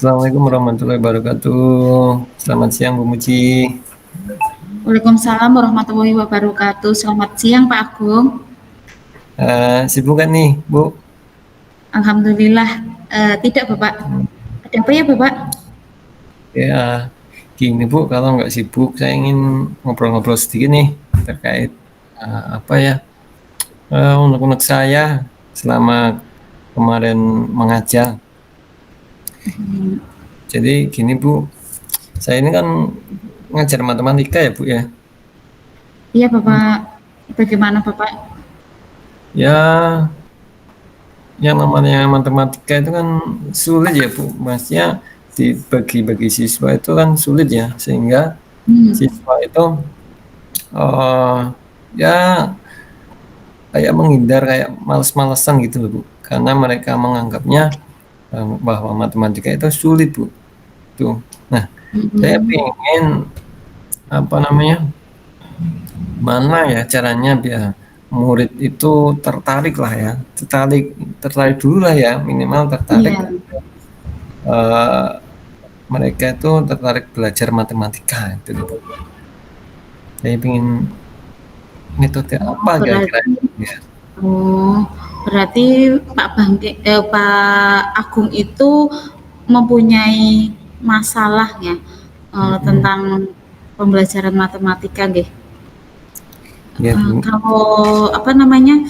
Assalamualaikum warahmatullahi wabarakatuh. Selamat siang Bu Muci. Waalaikumsalam warahmatullahi wabarakatuh. Selamat siang Pak Agung. Sibuk kan nih Bu? Alhamdulillah tidak Bapak. Ada apa ya Bapak? Ya, gini Bu, kalau nggak sibuk, saya ingin ngobrol-ngobrol sedikit nih terkait apa ya unek-unek saya selama kemarin mengajar. Jadi gini Bu, saya ini kan ngajar matematika ya Bu ya. Iya Bapak. Bagaimana Bapak? Ya, yang namanya matematika itu kan sulit ya Bu, maksudnya dibagi-bagi siswa itu kan sulit ya, sehingga Hmm, siswa itu ya kayak menghindar, kayak males-malesan gitu loh Bu, karena mereka menganggapnya bahwa matematika itu sulit Bu. Tuh. Nah, saya hmm. pengen apa namanya, mana ya caranya biar murid itu tertarik lah ya, tertarik tertarik dulu lah ya, minimal tertarik. Iya. eh, Mereka itu tertarik belajar matematika itu Bu. Saya ingin metode apa kira-kira Berarti ya. oh, berarti Pak Agung itu mempunyai masalah ya Mm-mm. tentang pembelajaran matematika nggih. Ya Bu. Kalau apa namanya?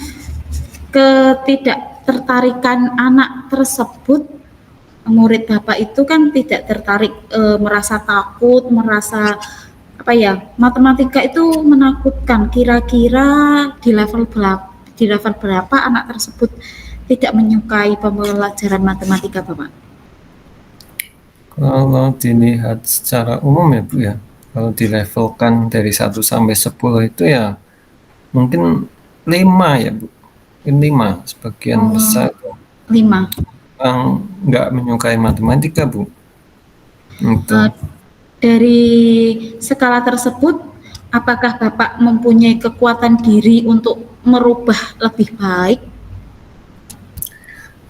Ketidaktertarikan anak tersebut, murid Bapak itu kan tidak tertarik, merasa takut, merasa apa ya, matematika itu menakutkan. Kira-kira di level berapa anak tersebut tidak menyukai pembelajaran matematika, Bapak? Kalau dilihat secara umum ya Bu ya, kalau dilevelkan dari 1 sampai 10 itu ya mungkin 5 ya Bu, mungkin 5, sebagian Oh, besar 5. yang nggak menyukai matematika Bu, itu. Eh, dari skala tersebut, apakah Bapak mempunyai kekuatan diri untuk merubah lebih baik?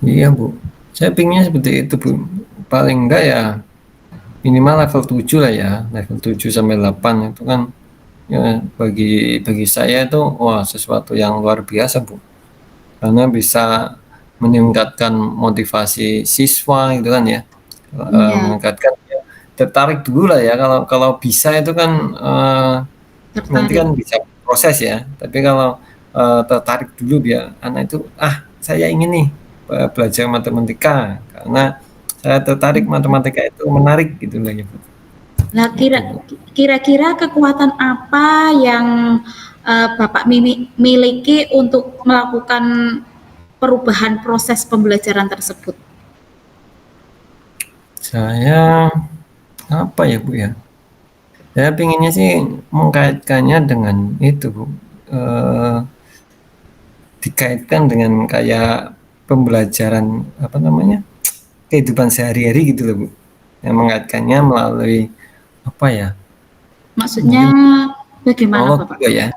Iya Bu, saya pinginnya seperti itu Bu, paling enggak ya minimal level 7 lah ya, level 7 sampai 8 itu kan ya, bagi bagi saya itu wah sesuatu yang luar biasa Bu, karena bisa meningkatkan motivasi siswa gitu kan ya. Iya, Meningkatkan ya, tertarik dulu lah ya, kalau kalau bisa itu kan nanti tertarik. kan bisa proses ya, tapi kalau tertarik dulu biar anak itu saya ingin nih belajar matematika karena saya tertarik, matematika itu menarik gitu lah ya Bu. Nah, Itu Bu. kira-kira kekuatan apa yang Bapak miliki untuk melakukan perubahan proses pembelajaran tersebut? Saya apa ya Bu ya, saya pinginnya sih mengkaitkannya dengan itu Bu, eh, dikaitkan dengan kayak pembelajaran apa namanya, kehidupan sehari-hari gitu loh Bu, yang mengaitkannya melalui apa ya, Maksudnya mungkin bagaimana teknologi Bapak? juga ya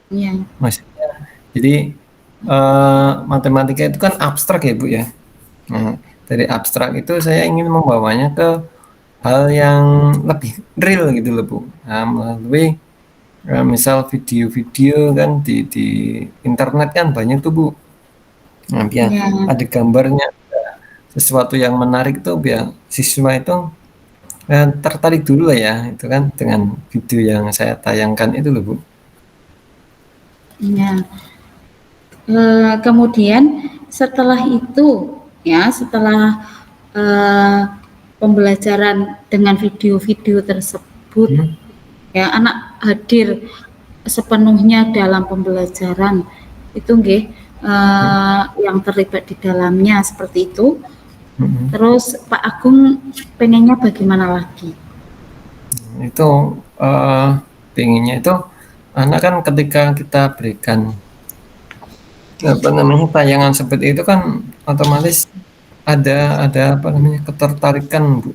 Iya, maksudnya. Jadi matematika itu kan abstrak ya Bu ya. Nah, dari abstrak itu saya ingin membawanya ke hal yang lebih real gitu loh Bu. Nah, melalui misal video-video kan di internet kan banyak tuh Bu. Nah, biar iya, ada gambarnya, sesuatu yang menarik tuh biar siswa itu tertarik dulu lah ya, itu kan dengan video yang saya tayangkan itu loh Bu. iya. Kemudian setelah itu, ya, setelah eh, pembelajaran dengan video-video tersebut, Hmm. ya, anak hadir sepenuhnya dalam pembelajaran itu nggih, Hmm. yang terlibat di dalamnya seperti itu. Hmm. Terus Pak Agung pengennya bagaimana lagi? Itu pinginnya itu anak kan ketika kita berikan apa namanya tayangan seperti itu kan otomatis ada apa namanya ketertarikan Bu.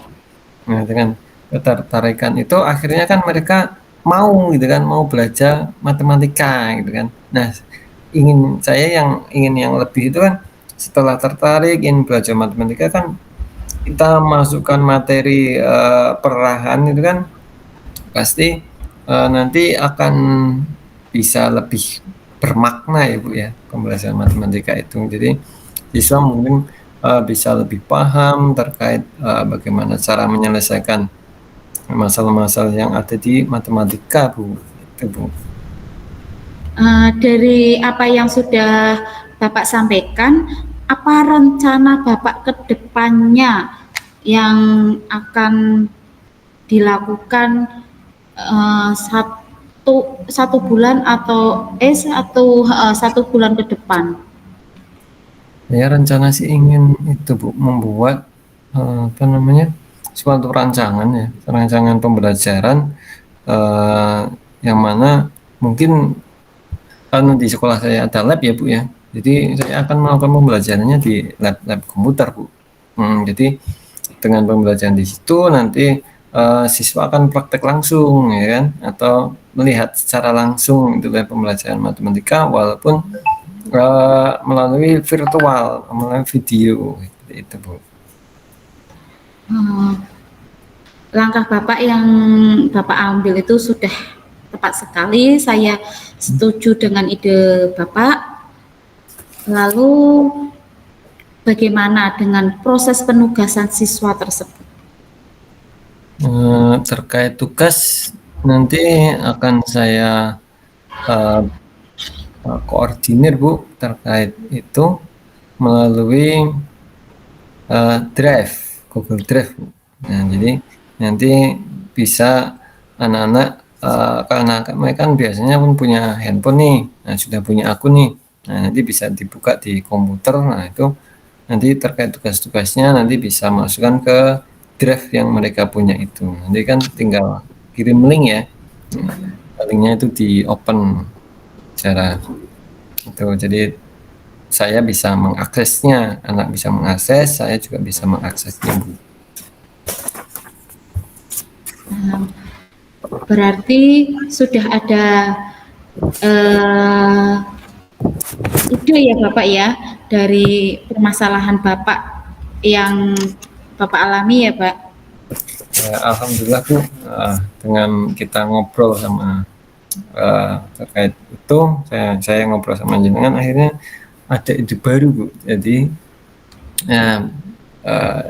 Nah, dengan ketertarikan itu akhirnya kan mereka mau gitu kan, mau belajar matematika gitu kan. Nah, saya yang ingin yang lebih itu kan, setelah tertarik ingin belajar matematika kan kita masukkan materi perahan itu kan pasti nanti akan bisa lebih bermakna ya Bu ya pembelajaran matematika itu. Jadi siswa mungkin bisa lebih paham terkait bagaimana cara menyelesaikan masalah-masalah yang ada di matematika Bu. Itu Bu. Dari apa yang sudah Bapak sampaikan, apa rencana Bapak ke depannya yang akan dilakukan satu bulan atau satu bulan ke depan? Saya rencana sih ingin itu Bu membuat apa namanya suatu rancangan ya, rancangan pembelajaran yang mana mungkin di sekolah saya ada lab ya Bu ya. Jadi saya akan melakukan pembelajarannya di lab komputer Bu. Jadi dengan pembelajaran di situ nanti siswa akan praktek langsung ya kan atau melihat secara langsung itu pembelajaran matematika walaupun melalui virtual, melalui video itu Bu. Langkah Bapak yang Bapak ambil itu sudah tepat sekali. Saya setuju dengan ide Bapak. Lalu bagaimana dengan proses penugasan siswa tersebut? Terkait tugas nanti akan saya koordinir Bu terkait itu melalui Drive, Google Drive Bu. Nah, jadi nanti bisa anak-anak karena mereka kan biasanya pun punya handphone nih, nah sudah punya akun nih, nah nanti bisa dibuka di komputer, nah itu nanti terkait tugas-tugasnya nanti bisa masukkan ke Drive yang mereka punya itu, nanti kan tinggal kirim link ya, linknya itu di open secara itu, jadi saya bisa mengaksesnya, anak bisa mengakses, saya juga bisa mengaksesnya Bu. Berarti sudah ada ide ya Bapak ya dari permasalahan Bapak yang Bapak alami ya Pak. Ya, alhamdulillah Bu, dengan kita ngobrol sama terkait itu, saya ngobrol sama jenengan akhirnya ada ide baru Bu. Jadi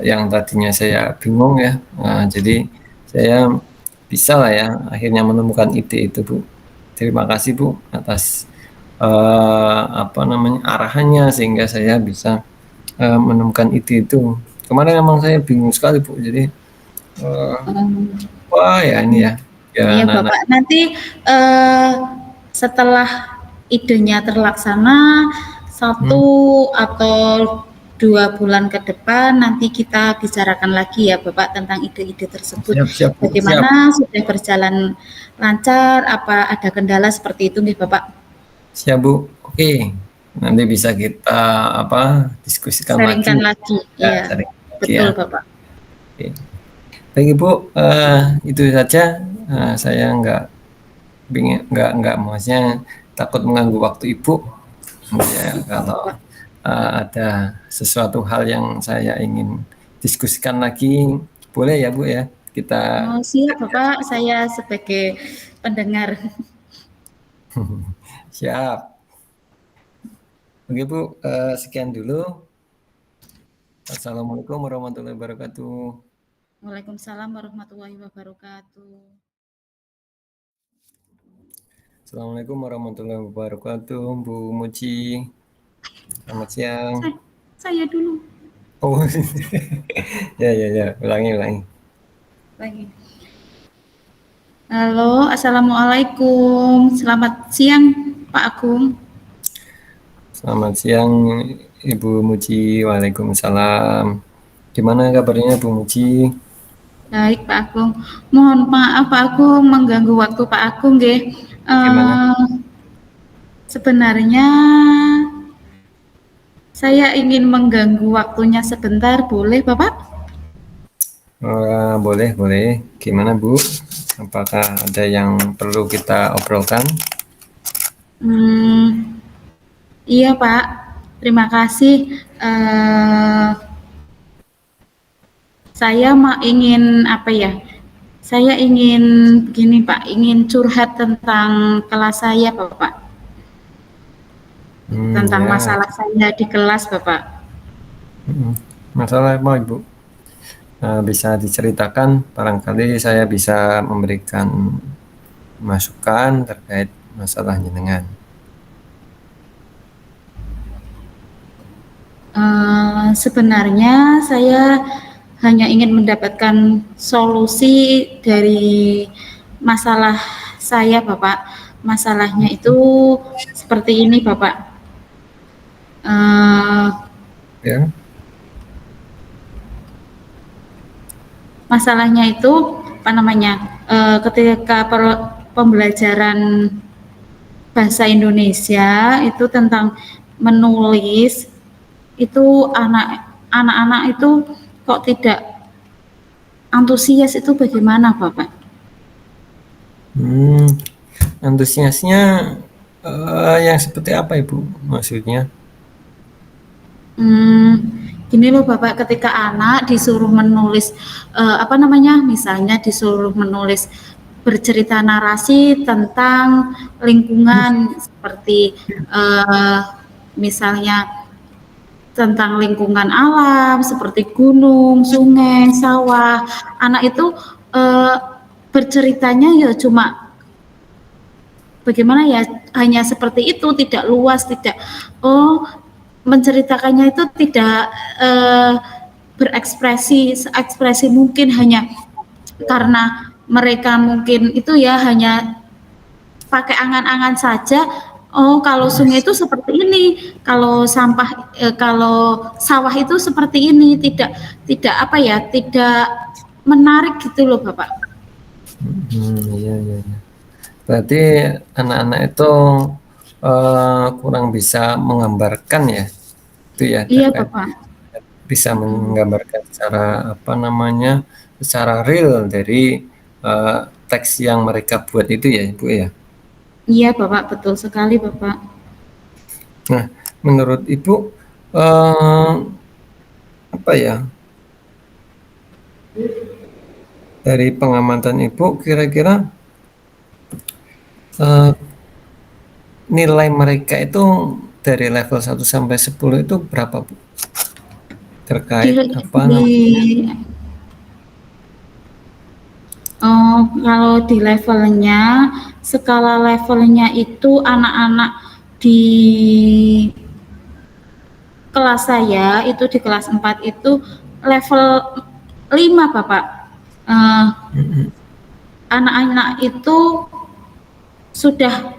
yang tadinya saya bingung ya, jadi saya bisa lah ya akhirnya menemukan ide itu Bu. Terima kasih Bu atas apa namanya arahannya sehingga saya bisa menemukan ide itu. Kemarin memang saya bingung sekali Bu. Jadi wah ya ini ya Iya anak-anak. Bapak, nanti setelah idenya terlaksana 1 atau 2 bulan ke depan nanti kita bicarakan lagi ya Bapak tentang ide-ide tersebut. Siap Bu, siap. Bagaimana sudah berjalan lancar, apa ada kendala seperti itu nih Bapak? Siap Bu. Oke. Nanti bisa kita diskusikan lagi. Sharingkan lagi. Ya, Iya, sharing lagi ya. betul Bapak. Oke. Baik Ibu, itu saja. Saya nggak maksudnya takut mengganggu waktu Ibu. Ya, kalau ada sesuatu hal yang saya ingin diskusikan lagi, boleh ya Bu ya. Kita Siap Bapak, saya sebagai pendengar. siap. Oke Bu, sekian dulu. Assalamualaikum warahmatullahi wabarakatuh. Waalaikumsalam warahmatullahi wabarakatuh. Assalamualaikum warahmatullahi wabarakatuh, Bu Muci. Selamat siang. Saya dulu. Oh, ya, ulangi. Lagi. Halo, assalamualaikum. Selamat siang, Pak Agung. Selamat siang, Ibu Muci. Waalaikumsalam. Gimana kabarnya, Bu Muci? Baik, Pak Agung. Mohon maaf, Pak Agung, mengganggu waktu Pak Agung, nggih. Gimana? Sebenarnya saya ingin mengganggu waktunya sebentar, boleh, Bapak? Boleh. Gimana, Bu? Apakah ada yang perlu kita obrolkan? Iya, Pak. Terima kasih. saya ingin apa ya? Saya ingin gini Pak, ingin curhat tentang kelas saya Bapak, tentang Ya. masalah saya di kelas Bapak. Mm. Masalah apa, Ibu? Bisa diceritakan, barangkali saya bisa memberikan masukan terkait masalah jenengan. Sebenarnya saya hanya ingin mendapatkan solusi dari masalah saya Bapak. Masalahnya itu seperti ini Bapak. Eh, Ya. Masalahnya itu apa namanya? Ketika pembelajaran bahasa Indonesia itu tentang menulis itu anak-anak itu kok tidak antusias itu bagaimana Bapak? Hmm, antusiasnya yang seperti apa, Ibu? Maksudnya? Hmm, Gini loh Bapak, ketika anak disuruh menulis apa namanya, misalnya disuruh menulis bercerita narasi tentang lingkungan seperti eh, misalnya tentang lingkungan alam seperti gunung, sungai, sawah. Anak itu eh, berceritanya ya cuma bagaimana ya, hanya seperti itu, tidak luas, tidak menceritakannya itu tidak berekspresi seekspresi mungkin, hanya karena mereka mungkin itu ya hanya pakai angan-angan saja. Oh, kalau sungai itu seperti ini, kalau sampah, kalau sawah itu seperti ini, tidak apa ya, tidak menarik gitu loh, Bapak. Iya, iya, iya. Berarti anak-anak itu kurang bisa menggambarkan ya, itu ya Iya, terkait Bapak. bisa Hmm. menggambarkan secara apa namanya, secara real dari eh, teks yang mereka buat itu ya, Ibu ya. Iya, Bapak, betul sekali, Bapak. Nah, menurut Ibu eh, apa ya, dari pengamatan Ibu kira-kira eh, nilai mereka itu dari level 1 sampai 10 itu berapa, Bu? Di, Terkait apa di namanya? Kalau di levelnya, skala levelnya itu anak-anak di kelas saya itu di kelas 4 itu level 5 Bapak. Eh, Anak-anak itu sudah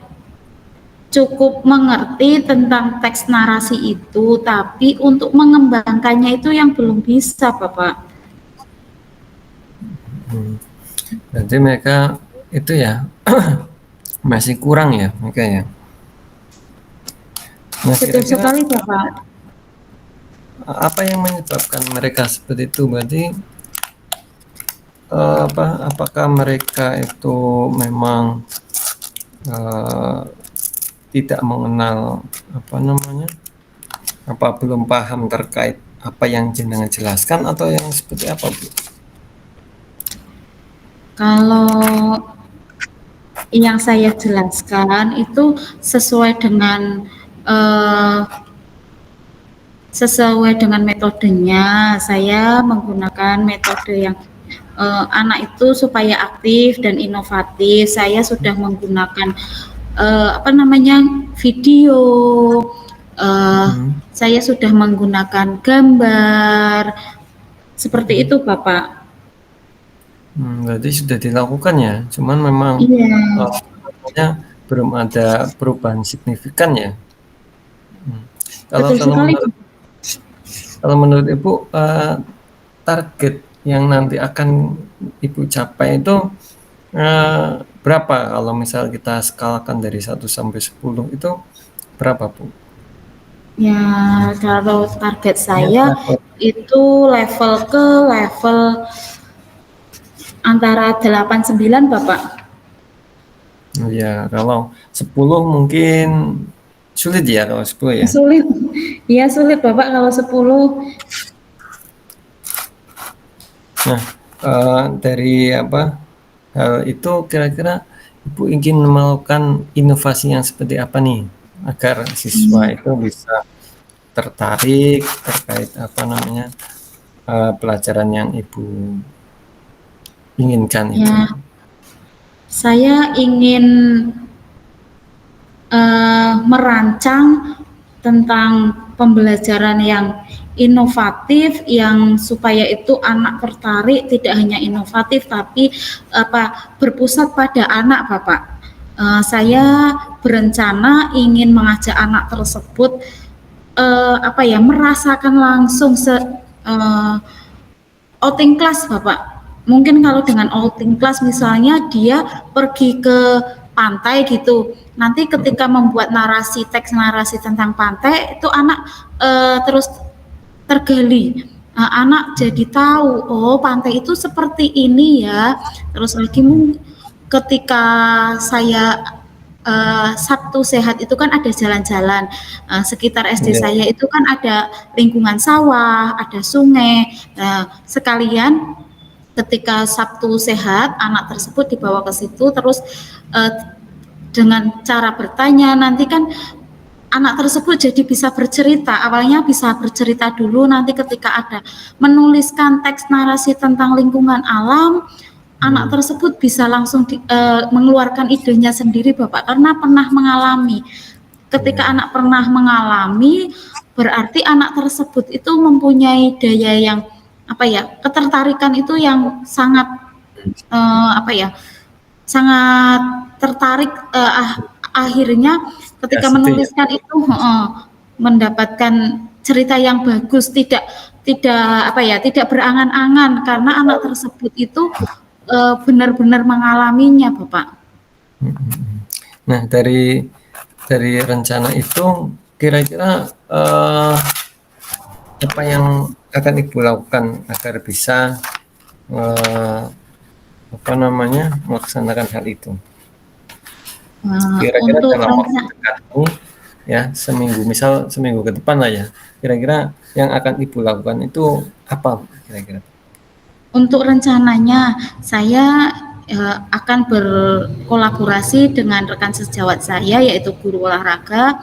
cukup mengerti tentang teks narasi itu, tapi untuk mengembangkannya itu yang belum bisa Bapak. Hmm, Berarti mereka itu ya masih kurang ya mereka ya. Nah, Betul kira-kira sekali Bapak. apa yang menyebabkan mereka seperti itu? Berarti apa? Apakah mereka itu memang eh, tidak mengenal apa namanya? Apa belum paham terkait apa yang jenengan jelaskan atau yang seperti apa, Bu? Kalau yang saya jelaskan itu sesuai dengan eh, metodenya. Saya menggunakan metode yang anak itu supaya aktif dan inovatif. Saya sudah menggunakan apa namanya, video. eh, Hmm, saya sudah menggunakan gambar. Seperti hmm, itu, Bapak. Berarti sudah dilakukan ya, cuman memang Iya, namanya belum ada perubahan signifikan ya. Hmm. Kalau betul kalau sekali. menurut kalau menurut Ibu target yang nanti akan Ibu capai itu eh, berapa? Kalau misal kita skalakan dari 1 sampai 10 itu berapa, Bu? Ya, kalau target Ya, saya level. itu level antara 8 9 Bapak. Ya, kalau 10 mungkin sulit ya kalau 10 ya. Sulit. Iya sulit Bapak kalau 10. Nah, dari hal itu kira-kira Ibu ingin melakukan inovasi yang seperti apa nih, agar siswa Hmm, itu bisa tertarik terkait pelajaran yang Ibu inginkan itu? ya, saya ingin merancang tentang pembelajaran yang inovatif, yang supaya itu anak tertarik, tidak hanya inovatif tapi berpusat pada anak, Bapak. Saya berencana ingin mengajak anak tersebut merasakan langsung outing class, Bapak. Mungkin kalau dengan outing class misalnya dia pergi ke pantai gitu. Nanti ketika membuat narasi, teks narasi tentang pantai itu anak terus tergali. Anak jadi tahu, oh pantai itu seperti ini ya. Terus lagi ketika saya Sabtu Sehat itu kan ada jalan-jalan sekitar SD Ya, saya itu kan ada lingkungan sawah, ada sungai. Sekalian ketika Sabtu Sehat anak tersebut dibawa ke situ terus eh, dengan cara bertanya nanti kan anak tersebut jadi bisa bercerita. Awalnya bisa bercerita dulu, nanti ketika ada menuliskan teks narasi tentang lingkungan alam, anak hmm, tersebut bisa langsung mengeluarkan idenya sendiri, Bapak, karena pernah mengalami. Ketika ya, anak pernah mengalami, berarti anak tersebut itu mempunyai daya yang ketertarikan itu yang sangat eh, apa ya, sangat tertarik, akhirnya ya ketika situ ya. menuliskan itu mendapatkan cerita yang bagus, tidak tidak tidak berangan-angan karena anak tersebut itu benar-benar mengalaminya, Bapak. Nah, dari rencana itu kira-kira apa yang akan Ibu lakukan agar bisa eh, melaksanakan hal itu? Kira-kira Untuk dalam waktu rencana dekat ini ya seminggu ke depan lah ya. Kira-kira yang akan Ibu lakukan itu apa kira-kira? Untuk rencananya, saya akan berkolaborasi dengan rekan sejawat saya, yaitu guru olahraga,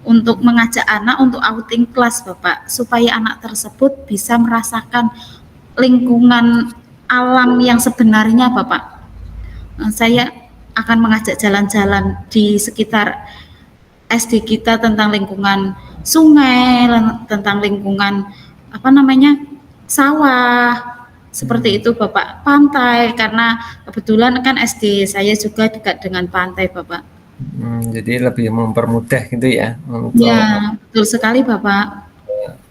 untuk mengajak anak untuk outing kelas, Bapak, supaya anak tersebut bisa merasakan lingkungan alam yang sebenarnya, Bapak. Saya akan mengajak jalan-jalan di sekitar SD kita tentang lingkungan sungai, tentang lingkungan sawah, seperti Hmm, itu, Bapak. Pantai, karena kebetulan kan SD saya juga dekat dengan pantai, Bapak. jadi lebih mempermudah gitu ya Ya, untuk betul sekali, Bapak.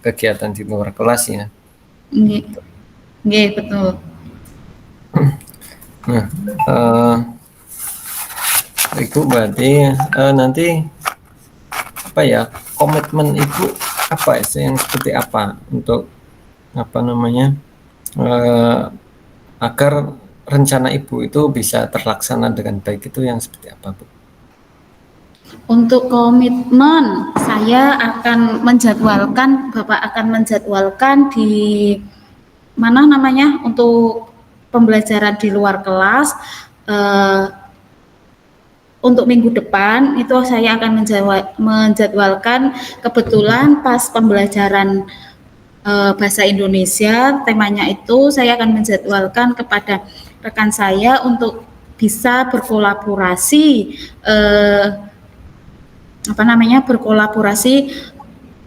kegiatan di luar kelas ya. Nggih, nggih, betul. Nah, Ibu berarti nanti apa ya komitmen Ibu apa ya yang seperti apa untuk apa namanya eh, agar rencana Ibu itu bisa terlaksana dengan baik itu yang seperti apa, Bu? Untuk komitmen, saya akan menjadwalkan, Bapak akan menjadwalkan di mana namanya untuk pembelajaran di luar kelas. eh, untuk minggu depan itu saya akan menjadwalkan, kebetulan pas pembelajaran bahasa Indonesia temanya itu saya akan menjadwalkan kepada rekan saya untuk bisa berkolaborasi, eh, berkolaborasi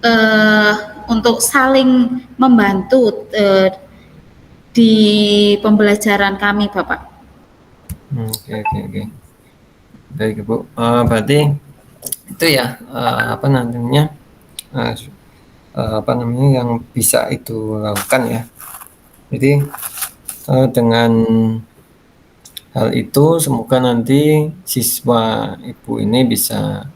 eh, untuk saling membantu di pembelajaran kami, Bapak. Oke, oke, oke. Baik, Bu. Berarti itu ya eh, yang bisa itu lakukan ya. Jadi dengan hal itu semoga nanti siswa Ibu ini bisa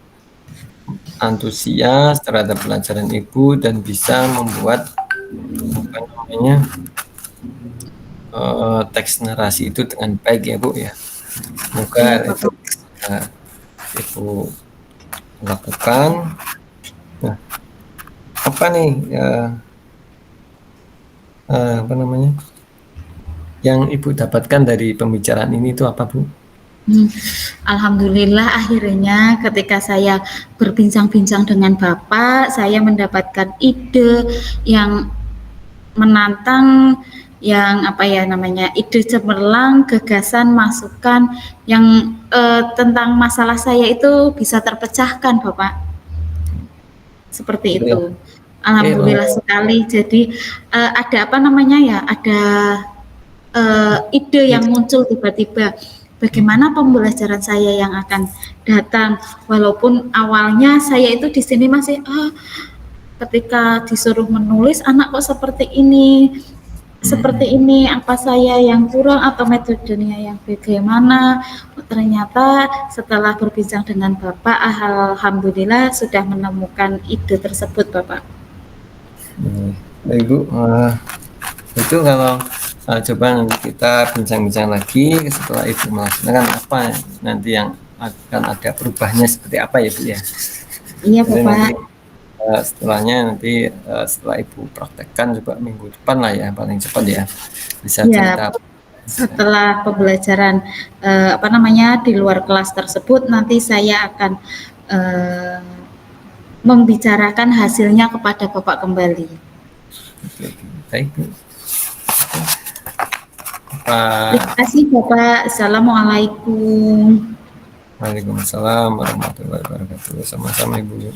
antusias terhadap pelajaran Ibu dan bisa membuat apa namanya teks narasi itu dengan baik ya Bu ya. Semoga Iya, itu Bapak. bisa Ibu lakukan. Nah, apa nih apa namanya yang Ibu dapatkan dari pembicaraan ini itu apa, Bu? Alhamdulillah akhirnya ketika saya berbincang-bincang dengan Bapak, saya mendapatkan ide yang menantang, yang apa ya namanya, ide cemerlang, gagasan, masukan yang tentang masalah saya itu bisa terpecahkan, Bapak. Seperti Gitu ya. itu. Oke, Alhamdulillah sekali. Jadi ada apa namanya ya, ada ide yang muncul tiba-tiba. Bagaimana pembelajaran saya yang akan datang, walaupun awalnya saya itu di sini masih ketika disuruh menulis anak kok seperti ini, apa saya yang kurang atau metodenya yang bagaimana. Ternyata setelah berbincang dengan Bapak, alhamdulillah sudah menemukan ide tersebut, Bapak. Baik, Bu. Itu kalau coba nanti kita bincang-bincang lagi setelah Ibu melaksanakan apa nanti yang akan ada perubahannya seperti apa ya, Bu ya. Iya, Jadi Bapak. nanti setelahnya nanti setelah Ibu praktekkan coba minggu depan lah ya, paling cepat ya, bisa Ya, cerita. setelah pembelajaran apa namanya di luar kelas tersebut, nanti saya akan membicarakan hasilnya kepada Bapak kembali. Oke, baik, Bu. Terima kasih Bapak. Assalamualaikum. Waalaikumsalam warahmatullahi wabarakatuh. Sama-sama, Ibu.